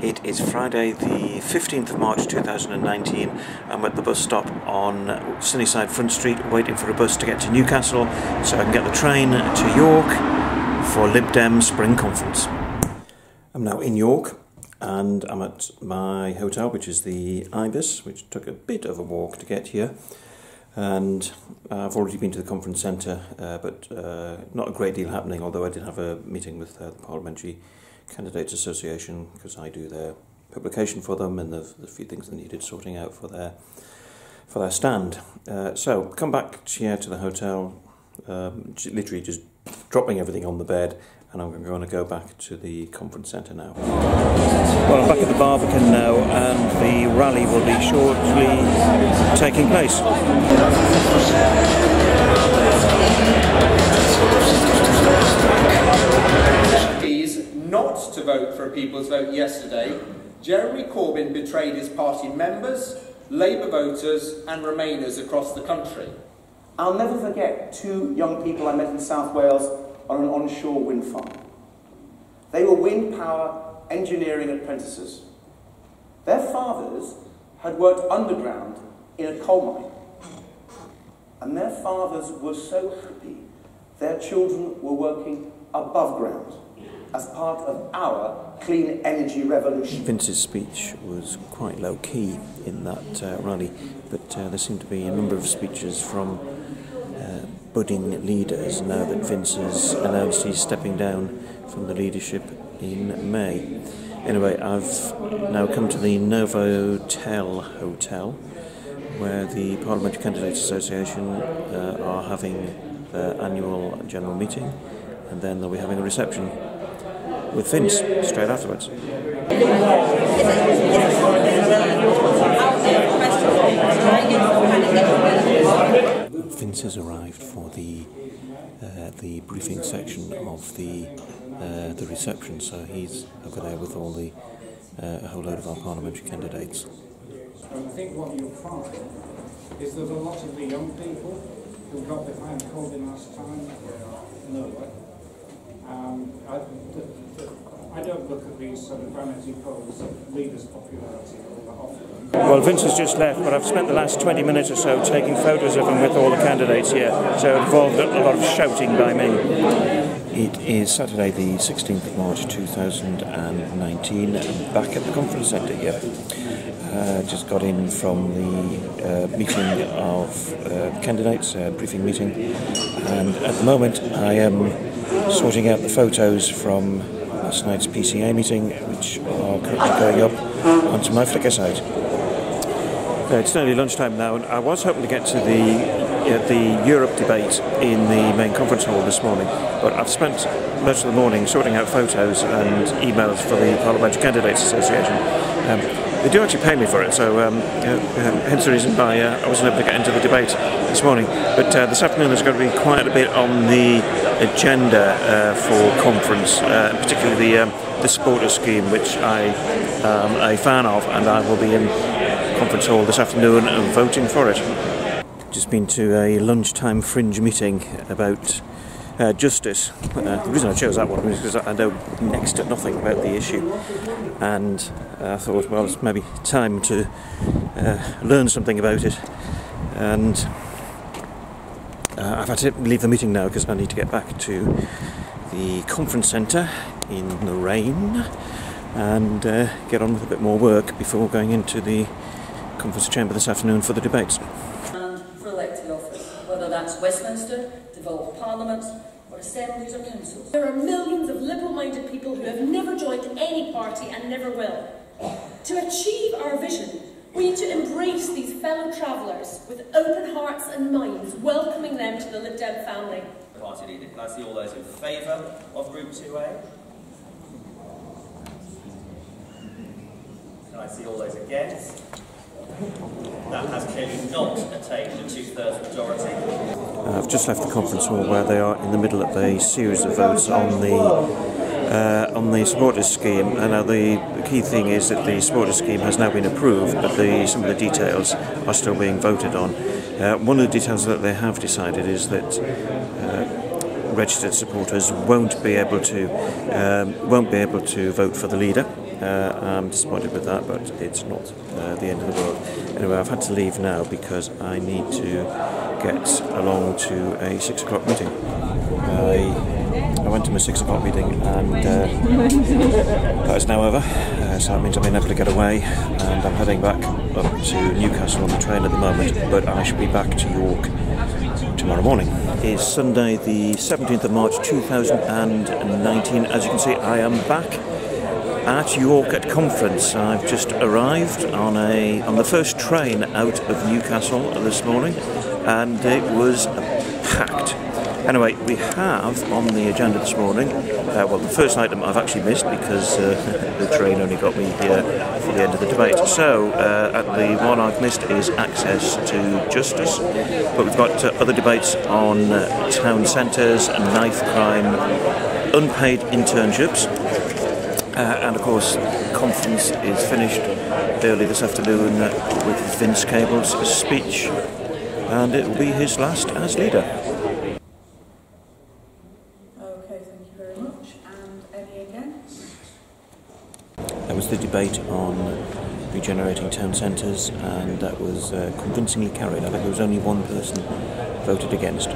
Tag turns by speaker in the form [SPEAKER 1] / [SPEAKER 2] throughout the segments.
[SPEAKER 1] It is Friday the 15th of March 2019. I'm at the bus stop on Sunnyside Front Street waiting for a bus to get to Newcastle so I can get the train to York for Lib Dem Spring Conference. I'm now in York and I'm at my hotel, which is the Ibis, which took a bit of a walk to get here. And I've already been to the conference centre, but not a great deal happening, although I did have a meeting with the Parliamentary Candidates Association, because I do their publication for them, and there's a few things that needed sorting out for their stand. So come back here to the hotel, literally just dropping everything on the bed, and I'm going to go back to the conference centre now. Well, I'm back at the Barbican now, and the rally will be shortly taking place.
[SPEAKER 2] Not to vote for a people's vote yesterday, Jeremy Corbyn betrayed his party members, Labour voters and Remainers across the country.
[SPEAKER 3] I'll never forget two young people I met in South Wales on an onshore wind farm. They were wind power engineering apprentices. Their fathers had worked underground in a coal mine. And their fathers were so happy their children were working above ground as part of our clean energy revolution.
[SPEAKER 1] Vince's speech was quite low-key in that rally, but there seemed to be a number of speeches from budding leaders now that Vince has announced he's stepping down from the leadership in May. Anyway, I've now come to the Novotel Hotel, where the Parliamentary Candidates Association are having their annual general meeting, and then they'll be having a reception with Vince straight afterwards. Vince has arrived for the briefing section of the reception, so he's over there with all a whole load of our parliamentary candidates.
[SPEAKER 4] I think what you'll find is that a lot of the young people who got behind Corbyn last time nowhere. I don't look at these sort of vanity polls of leaders' popularity all that often.
[SPEAKER 1] Well, Vince has just left, but I've spent the last 20 minutes or so taking photos of him with all the candidates here, so it involved a lot of shouting by me. It is Saturday the 16th of March 2019, I'm back at the conference centre here. Just got in from the meeting of candidates, briefing meeting, and at the moment I am sorting out the photos from last night's PCA meeting, which are currently going up onto my Flickr site. It's nearly lunchtime now, and I was hoping to get to the Europe debate in the main conference hall this morning, but I've spent most of the morning sorting out photos and emails for the Parliamentary Candidates Association. They do actually pay me for it, so hence the reason why I wasn't able to get into the debate this morning. But this afternoon there's going to be quite a bit on the agenda for conference, particularly the supporter scheme, which I am a fan of, and I will be in conference hall this afternoon and voting for it. Just been to a lunchtime fringe meeting about justice. The reason I chose that one was because I know next to nothing about the issue, and I thought, well, it's maybe time to learn something about it, and I've had to leave the meeting now because I need to get back to the conference centre in the rain and get on with a bit more work before going into the conference chamber this afternoon for the debates.
[SPEAKER 5] And for elected office, whether that's Westminster, devolved parliaments, or assemblies or councils. There are millions of liberal-minded people who have never joined any party and never will. To achieve our vision, we need to embrace these fellow travellers with open hearts and minds, welcoming them to the Lib Dem family.
[SPEAKER 6] Party leader, can I see all those in favour of Group 2A? Can I see all those against? That has clearly not attained a 2/3 majority.
[SPEAKER 1] I've just left the conference hall where they are in the middle of a series of votes on the supporters scheme, and the key thing is that the supporters scheme has now been approved, but some of the details are still being voted on. One of the details that they have decided is that registered supporters won't be able to vote for the leader, I'm disappointed with that, but it's not the end of the world. Anyway, I've had to leave now because I need to get along to a 6 o'clock meeting. I went to my 6 o'clock meeting and that is now over, so that means I've been able to get away, and I'm heading back up to Newcastle on the train at the moment, but I shall be back to York tomorrow morning. It's Sunday the 17th of March 2019. As you can see, I am back at York at conference. I've just arrived on the first train out of Newcastle this morning, and it was packed. Anyway, we have on the agenda this morning, well, the first item I've actually missed because the train only got me here for the end of the debate. So, the one I've missed is access to justice, but we've got other debates on town centres, knife crime, unpaid internships, and of course, conference is finished early this afternoon with Vince Cable's speech, and it will be his last as leader. That was the debate on regenerating town centres, and that was convincingly carried. I think there was only one person voted against.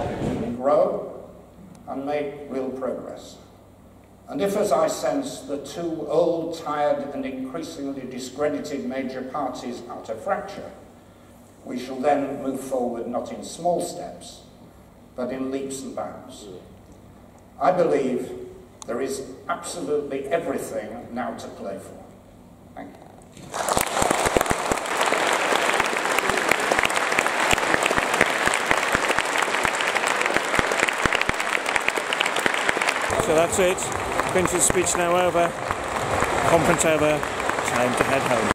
[SPEAKER 7] Grow and make real progress. And if, as I sense, the two old, tired and increasingly discredited major parties are to fracture, we shall then move forward not in small steps, but in leaps and bounds. I believe there is absolutely everything now to play for. Thank you.
[SPEAKER 1] So that's it. Vince's speech now over. Conference over. Time to head home.